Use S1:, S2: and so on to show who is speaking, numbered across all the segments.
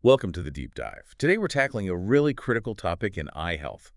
S1: Welcome to the Deep Dive. Today we're tackling a really critical topic in eye health,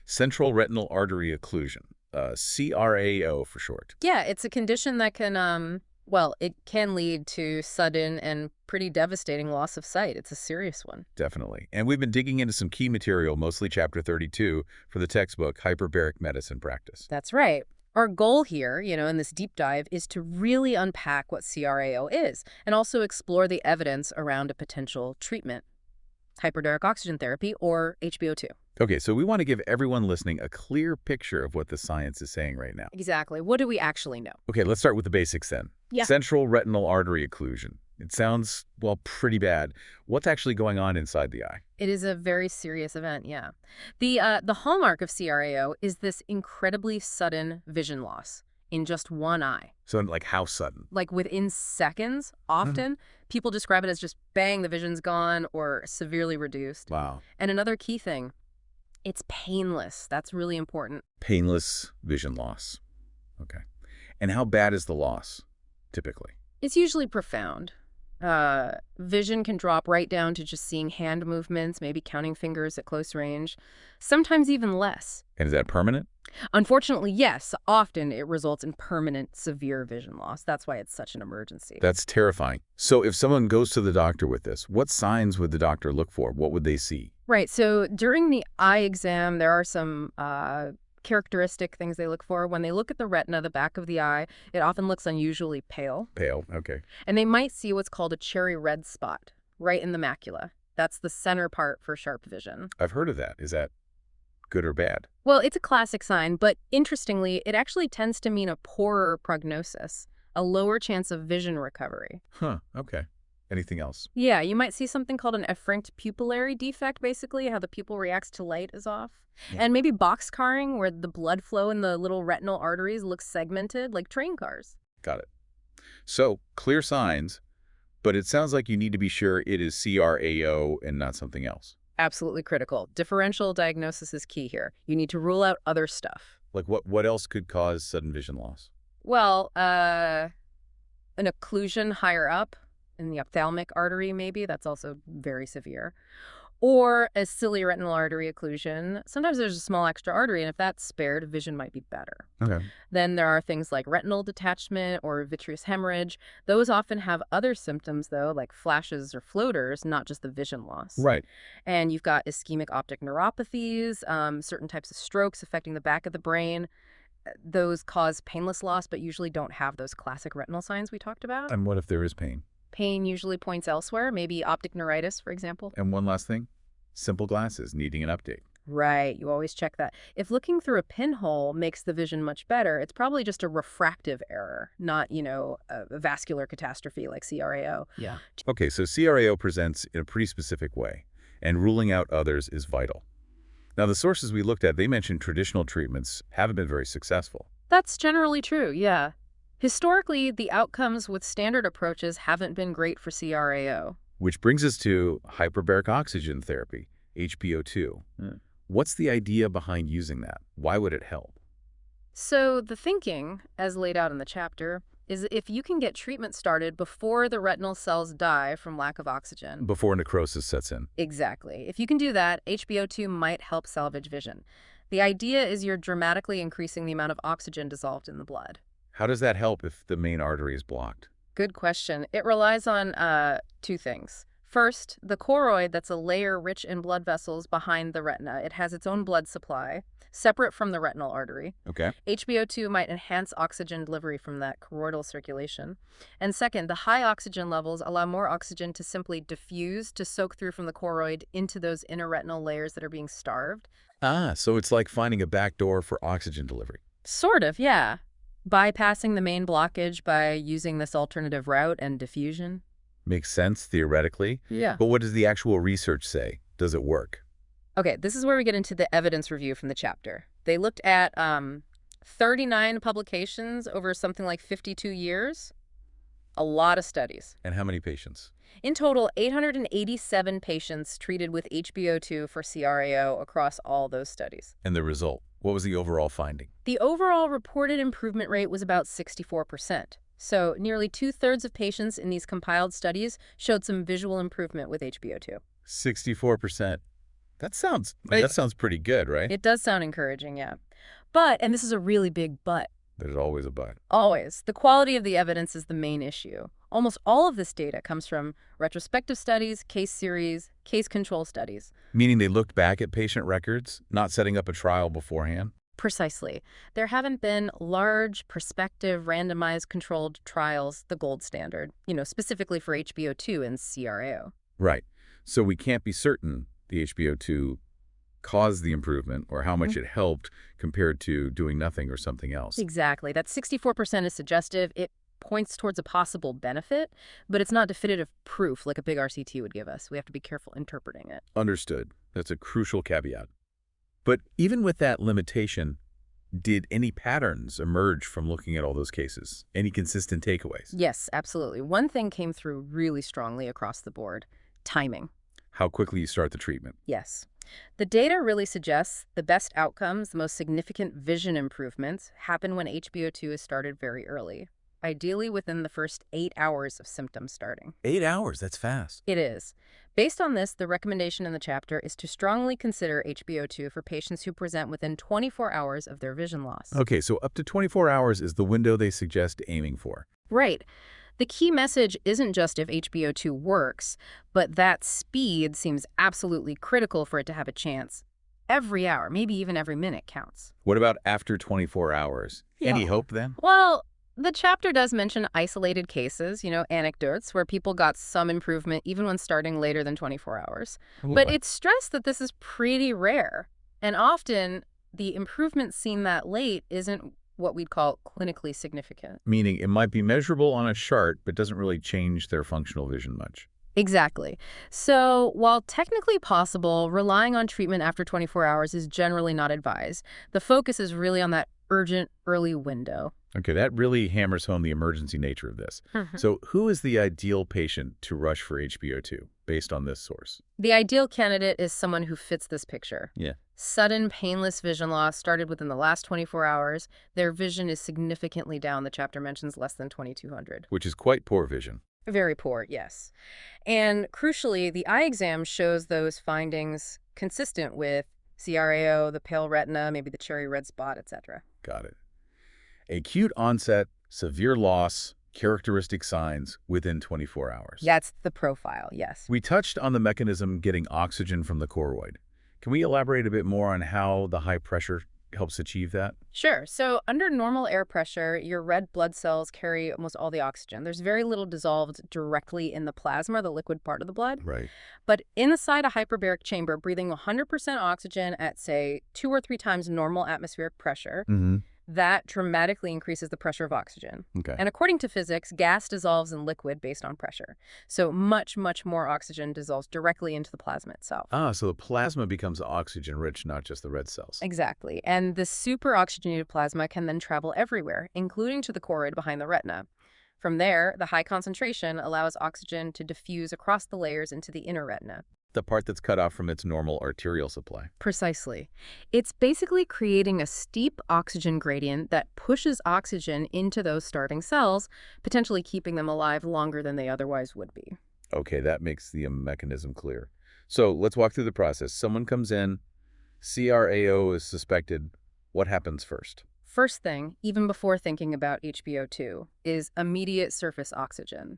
S1: Central Retinal Artery Occlusion, CRAO for short.
S2: Yeah, it's a condition that can, well, it can lead to sudden and pretty devastating loss of sight. It's a serious one.
S1: Definitely. And we've been digging into some key material, mostly Chapter 32, for the textbook Hyperbaric Medicine Practice.
S2: That's right. Our goal here, in this deep dive is to really unpack what CRAO is and also explore the evidence around a potential treatment, hyperbaric oxygen therapy, or HBO2.
S1: Okay, so we want to give everyone listening a clear picture of what the science is saying right now.
S2: Exactly. What do we actually know?
S1: Okay, let's start with the basics then.
S2: Yeah.
S1: Central Retinal Artery Occlusion. It sounds, well, pretty bad. What's actually going on inside the eye?
S2: It is a very serious event, yeah. The hallmark of CRAO is this incredibly sudden vision loss in just one eye.
S1: So, like, how sudden?
S2: Like within seconds, often. People describe it as just bang, the vision's gone, or severely reduced.
S1: Wow.
S2: And another key thing, it's painless. That's really important.
S1: Painless vision loss. Okay. And how bad is the loss, typically?
S2: It's usually profound. Vision can drop right down to just seeing hand movements, maybe counting fingers at close range, sometimes even less.
S1: And is that permanent?
S2: Unfortunately, yes. Often it results in permanent, severe vision loss. That's why it's such an emergency.
S1: That's terrifying. So if someone goes to the doctor with this, what signs would the doctor look for? What would they see?
S2: Right. So during the eye exam, there are some characteristic things they look for. When they look at the retina, the back of the eye, it often looks unusually pale.
S1: Pale, okay.
S2: And they might see what's called a cherry red spot right in the macula. That's the center part for sharp vision.
S1: I've heard of that. Is that good or bad?
S2: Well, it's a classic sign, but interestingly, it actually tends to mean a poorer prognosis, a lower chance of vision recovery.
S1: Huh, okay. Anything else?
S2: Yeah, you might see something called an efferent pupillary defect, basically, how the pupil reacts to light is off.
S1: Yeah.
S2: And maybe boxcarring, where the blood flow in the little retinal arteries looks segmented, like train cars.
S1: Got it. So, clear signs, but it sounds like you need to be sure it is CRAO and not something else.
S2: Absolutely critical. Differential diagnosis is key here. You need to rule out other stuff.
S1: Like what else could cause sudden vision loss?
S2: Well, an occlusion higher up in the ophthalmic artery, maybe. That's also very severe. Or a ciliary retinal artery occlusion. Sometimes there's a small extra artery, and if that's spared, vision might be better.
S1: Okay.
S2: Then there are things like retinal detachment or vitreous hemorrhage. Those often have other symptoms, though, like flashes or floaters, not just the vision loss.
S1: Right.
S2: And you've got ischemic optic neuropathies, certain types of strokes affecting the back of the brain. Those cause painless loss, but usually don't have those classic retinal signs we talked about.
S1: And what if there is pain?
S2: Pain usually points elsewhere, maybe optic neuritis, for example.
S1: And one last thing, simple glasses needing an update.
S2: Right, you always check that. If looking through a pinhole makes the vision much better, it's probably just a refractive error, not, a vascular catastrophe like CRAO.
S1: Yeah. Okay, so CRAO presents in a pretty specific way, and ruling out others is vital. Now, the sources we looked at, they mentioned traditional treatments haven't been very successful.
S2: That's generally true, yeah. Historically, the outcomes with standard approaches haven't been great for CRAO.
S1: Which brings us to Hyperbaric Oxygen Therapy, HBO2. What's the idea behind using that? Why would it help?
S2: So the thinking, as laid out in the chapter, is if you can get treatment started before the retinal cells die from lack of oxygen.
S1: Before necrosis sets in.
S2: Exactly. If you can do that, HBO2 might help salvage vision. The idea is you're dramatically increasing the amount of oxygen dissolved in the blood.
S1: How does that help if the main artery is blocked?
S2: Good question. It relies on two things. First, the choroid, that's a layer rich in blood vessels behind the retina. It has its own blood supply, separate from the retinal artery.
S1: Okay.
S2: HBO2 might enhance oxygen delivery from that choroidal circulation. And second, the high oxygen levels allow more oxygen to simply diffuse, to soak through from the choroid into those inner retinal layers that are being starved.
S1: Ah, so it's like finding a back door for oxygen delivery.
S2: Sort of, yeah. Bypassing the main blockage by using this alternative route and diffusion.
S1: Makes sense, theoretically.
S2: Yeah.
S1: But what does the actual research say? Does it work?
S2: Okay, this is where we get into the evidence review from the chapter. They looked at 39 publications over something like 52 years. A lot of studies.
S1: And how many patients?
S2: In total, 887 patients treated with HBO2 for CRAO across all those studies.
S1: And the result? What was the overall finding?
S2: The overall reported improvement rate was about 64%. So nearly 2/3 of patients in these compiled studies showed some visual improvement with HBO2.
S1: 64%. That sounds
S2: Right.
S1: that sounds pretty good, right?
S2: It does sound encouraging, yeah. But, and this is a really big but,
S1: There's always a but.
S2: always, the quality of the evidence is the main issue. Almost all of this data comes from retrospective studies, case series, case control studies.
S1: Meaning they looked back at patient records, not setting up a trial beforehand?
S2: Precisely. There haven't been large, prospective, randomized controlled trials, the gold standard, specifically for HBO2 and CRAO.
S1: Right. So we can't be certain the HBO2 caused the improvement or how much it helped compared to doing nothing or something else.
S2: Exactly. That 64% is suggestive. It points towards a possible benefit, but it's not definitive proof like a big RCT would give us. We have to be careful interpreting it.
S1: Understood. That's a crucial caveat. But even with that limitation, did any patterns emerge from looking at all those cases? Any consistent takeaways?
S2: Yes, absolutely. One thing came through really strongly across the board: timing.
S1: How quickly you start the treatment.
S2: Yes. The data really suggests the best outcomes, the most significant vision improvements, happen when HBO2 is started very early, ideally within the first 8 hours of symptoms starting.
S1: 8 hours, that's fast.
S2: It is. Based on this, the recommendation in the chapter is to strongly consider HBO2 for patients who present within 24 hours of their vision loss.
S1: Okay, so up to 24 hours is the window they suggest aiming for.
S2: Right. The key message isn't just if HBO2 works, but that speed seems absolutely critical for it to have a chance. Every hour, maybe even every minute counts.
S1: What about after 24 hours? Any hope then?
S2: Well, the chapter does mention isolated cases, anecdotes, where people got some improvement even when starting later than 24 hours. But it's stressed that this is pretty rare. And often, the improvement seen that late isn't what we'd call clinically significant.
S1: Meaning it might be measurable on a chart, but doesn't really change their functional vision much.
S2: Exactly. So while technically possible, relying on treatment after 24 hours is generally not advised. The focus is really on that urgent early window.
S1: Okay, that really hammers home the emergency nature of this. So who is the ideal patient to rush for HBO2 based on this source?
S2: The ideal candidate is someone who fits this picture.
S1: Yeah.
S2: Sudden, painless vision loss started within the last 24 hours. Their vision is significantly down. The chapter mentions less than 2200.
S1: Which is quite poor vision.
S2: Very poor, yes. And crucially, the eye exam shows those findings consistent with CRAO, the pale retina, maybe the cherry red spot, etc.
S1: Got it. Acute onset, severe loss, characteristic signs within 24 hours.
S2: That's the profile, yes.
S1: We touched on the mechanism getting oxygen from the choroid. Can we elaborate a bit more on how the high pressure helps achieve that?
S2: Sure. So under normal air pressure, your red blood cells carry almost all the oxygen. There's very little dissolved directly in the plasma, the liquid part of the blood.
S1: Right.
S2: But inside a hyperbaric chamber, breathing 100% oxygen at, say, 2 or 3 times normal atmospheric pressure, that dramatically increases the pressure of oxygen.
S1: Okay.
S2: And according to physics, gas dissolves in liquid based on pressure. So much, much more oxygen dissolves directly into the plasma itself.
S1: So the plasma becomes oxygen-rich, not just the red cells.
S2: Exactly. And the super oxygenated plasma can then travel everywhere, including to the choroid behind the retina. From there, the high concentration allows oxygen to diffuse across the layers into the inner retina.
S1: The part that's cut off from its normal arterial supply.
S2: Precisely. It's basically creating a steep oxygen gradient that pushes oxygen into those starving cells, potentially keeping them alive longer than they otherwise would be.
S1: Okay, that makes the mechanism clear. So let's walk through the process. Someone comes in, CRAO is suspected. What happens first?
S2: First thing, even before thinking about HBO2, is immediate surface oxygen.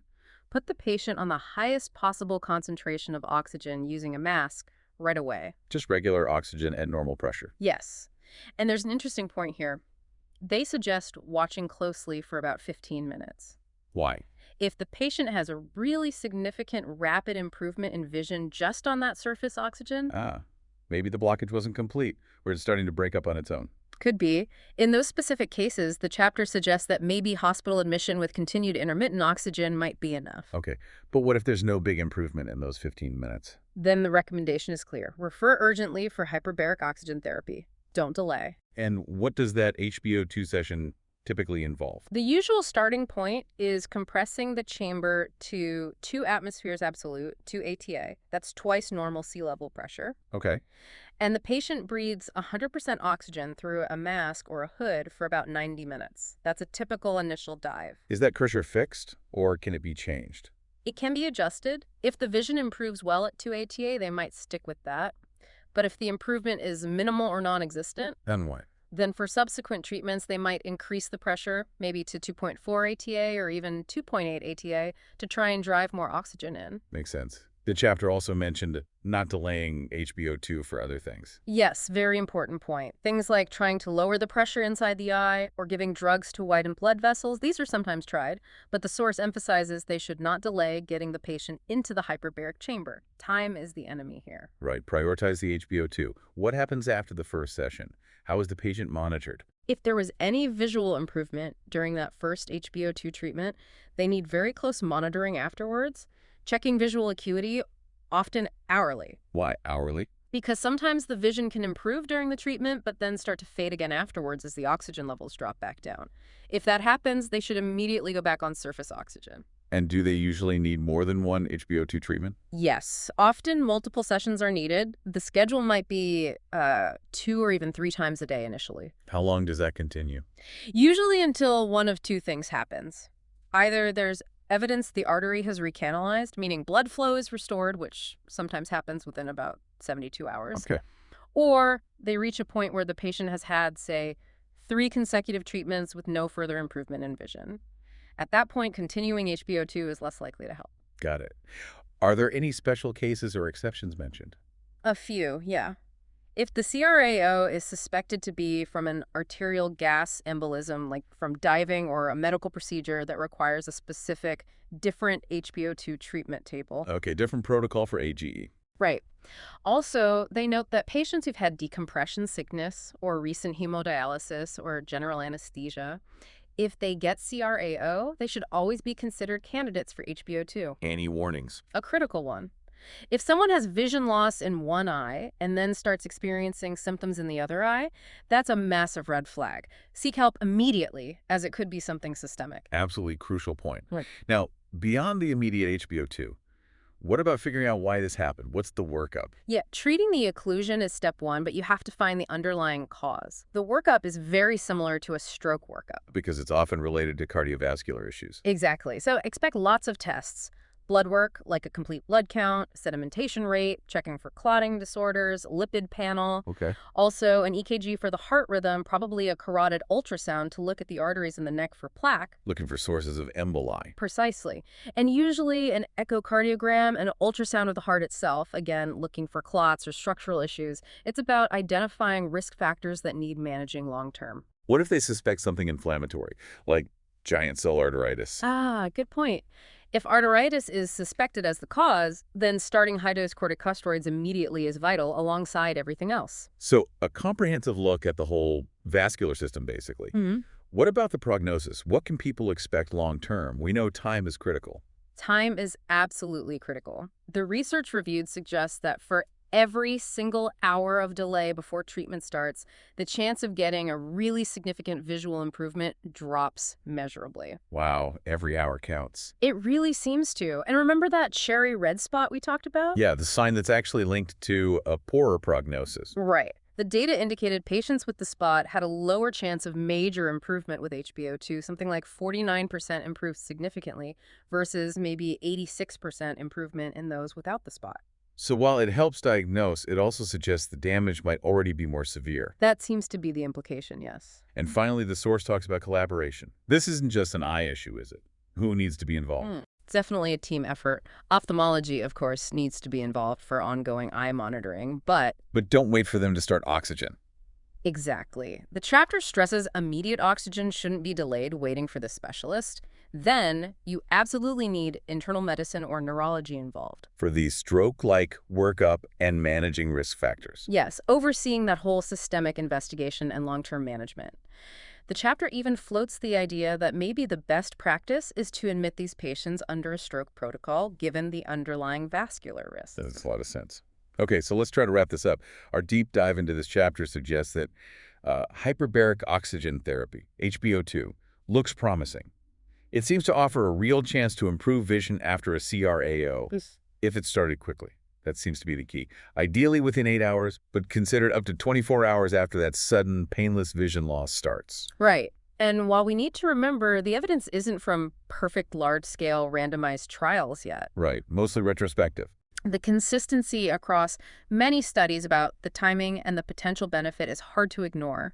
S2: Put the patient on the highest possible concentration of oxygen using a mask right away.
S1: Just regular oxygen at normal pressure.
S2: Yes. And there's an interesting point here. They suggest watching closely for about 15 minutes.
S1: Why?
S2: If the patient has a really significant rapid improvement in vision just on that surface oxygen,
S1: Maybe the blockage wasn't complete, or it's starting to break up on its own.
S2: could be. In those specific cases, the chapter suggests that maybe hospital admission with continued intermittent oxygen might be enough.
S1: Okay, but what if there's no big improvement in those 15 minutes?
S2: Then the recommendation is clear. Refer urgently for hyperbaric oxygen therapy. Don't delay.
S1: And what does that HBO2 session typically involve?
S2: The usual starting point is compressing the chamber to 2 atmospheres absolute, 2 ATA. That's twice normal sea level pressure.
S1: Okay.
S2: And the patient breathes 100% oxygen through a mask or a hood for about 90 minutes. That's a typical initial dive.
S1: Is that pressure fixed, or can it be changed?
S2: It can be adjusted. If the vision improves well at 2 ATA, they might stick with that. But if the improvement is minimal or non-existent,
S1: Then what?
S2: then for subsequent treatments, they might increase the pressure, maybe to 2.4 ATA or even 2.8 ATA to try and drive more oxygen in.
S1: Makes sense. The chapter also mentioned not delaying HBO2 for other things.
S2: Yes, very important point. Things like trying to lower the pressure inside the eye or giving drugs to widen blood vessels, these are sometimes tried, but the source emphasizes they should not delay getting the patient into the hyperbaric chamber. Time is the enemy here.
S1: Right. Prioritize the HBO2. What happens after the first session? How is the patient monitored?
S2: If there was any visual improvement during that first HBO2 treatment, they need very close monitoring afterwards, checking visual acuity, often hourly.
S1: Why hourly?
S2: Because sometimes the vision can improve during the treatment, but then start to fade again afterwards as the oxygen levels drop back down. If that happens, they should immediately go back on surface oxygen.
S1: And do they usually need more than one HBO2 treatment?
S2: Yes, often multiple sessions are needed. The schedule might be 2 or even 3 times a day initially.
S1: How long does that continue?
S2: Usually until one of two things happens. Either there's evidence the artery has recanalized, meaning blood flow is restored, which sometimes happens within about 72 hours.
S1: Okay.
S2: Or they reach a point where the patient has had, say, 3 consecutive treatments with no further improvement in vision. At that point, continuing HBO2 is less likely to help.
S1: Got it. Are there any special cases or exceptions mentioned?
S2: A few, yeah. If the CRAO is suspected to be from an arterial gas embolism, like from diving or a medical procedure that requires a specific, different HBO2 treatment table.
S1: Okay, different protocol for AGE.
S2: Right. Also, they note that patients who've had decompression sickness or recent hemodialysis or general anesthesia, if they get CRAO, they should always be considered candidates for HBO2.
S1: Any warnings?
S2: A critical one. If someone has vision loss in one eye and then starts experiencing symptoms in the other eye, that's a massive red flag. Seek help immediately, as it could be something systemic.
S1: Absolutely crucial point.
S2: Right.
S1: Now, beyond the immediate HBO2, what about figuring out why this happened? What's the workup?
S2: Yeah, treating the occlusion is step one, but you have to find the underlying cause. The workup is very similar to a stroke workup.
S1: Because it's often related to cardiovascular issues.
S2: Exactly. So expect lots of tests. Blood work, like a complete blood count, sedimentation rate, checking for clotting disorders, lipid panel.
S1: Okay.
S2: Also, an EKG for the heart rhythm, probably a carotid ultrasound to look at the arteries in the neck for plaque.
S1: Looking for sources of emboli.
S2: Precisely. And usually an echocardiogram, an ultrasound of the heart itself, again, looking for clots or structural issues. It's about identifying risk factors that need managing long-term.
S1: What if they suspect something inflammatory, like giant cell arteritis?
S2: Ah, good point. If arteritis is suspected as the cause, then starting high-dose corticosteroids immediately is vital alongside everything else.
S1: So a comprehensive look at the whole vascular system, basically. What about the prognosis? What can people expect long-term? We know time is critical.
S2: Time is absolutely critical. The research reviewed suggests that for every single hour of delay before treatment starts, the chance of getting a really significant visual improvement drops measurably.
S1: Wow, every hour counts.
S2: It really seems to. And remember that cherry red spot we talked about?
S1: Yeah, the sign that's actually linked to a poorer prognosis.
S2: Right. The data indicated patients with the spot had a lower chance of major improvement with HBO2, something like 49% improved significantly versus maybe 86% improvement in those without the spot.
S1: So while it helps diagnose, it also suggests the damage might already be more severe.
S2: That seems to be the implication, yes.
S1: And finally, the source talks about collaboration. This isn't just an eye issue, is it? Who needs to be involved?
S2: It's definitely a team effort. Ophthalmology, of course, needs to be involved for ongoing eye monitoring, but...
S1: But don't wait for them to start oxygen.
S2: Exactly. The chapter stresses immediate oxygen shouldn't be delayed waiting for the specialist. Then you absolutely need internal medicine or neurology involved.
S1: For the stroke-like workup and managing risk factors.
S2: Yes, overseeing that whole systemic investigation and long-term management. The chapter even floats the idea that maybe the best practice is to admit these patients under a stroke protocol given the underlying vascular risks.
S1: That makes a lot of sense. Okay, so let's try to wrap this up. Our deep dive into this chapter suggests that hyperbaric oxygen therapy, HBO2, looks promising. It seems to offer a real chance to improve vision after a CRAO, if it started quickly. That seems to be the key. Ideally within 8 hours, but considered up to 24 hours after that sudden, painless vision loss starts.
S2: Right. And while we need to remember, the evidence isn't from perfect large-scale randomized trials yet.
S1: Right, mostly retrospective.
S2: The consistency across many studies about the timing and the potential benefit is hard to ignore.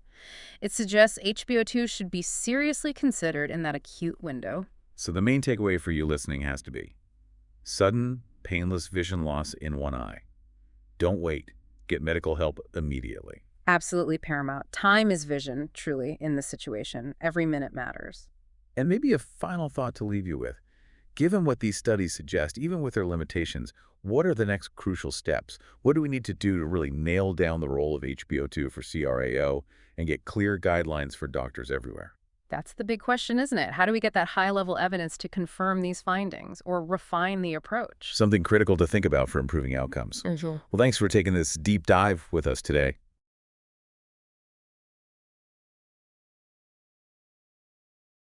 S2: It suggests HBO2 should be seriously considered in that acute window.
S1: So the main takeaway for you listening has to be sudden, painless vision loss in one eye. Don't wait. Get medical help immediately.
S2: Absolutely paramount. Time is vision, truly, in this situation. Every minute matters.
S1: And maybe a final thought to leave you with. Given what these studies suggest, even with their limitations, what are the next crucial steps? What do we need to do to really nail down the role of HBO2 for CRAO and get clear guidelines for doctors everywhere?
S2: That's the big question, isn't it? How do we get that high-level evidence to confirm these findings or refine the approach?
S1: Something critical to think about for improving outcomes. Well, thanks for taking this deep dive with us today.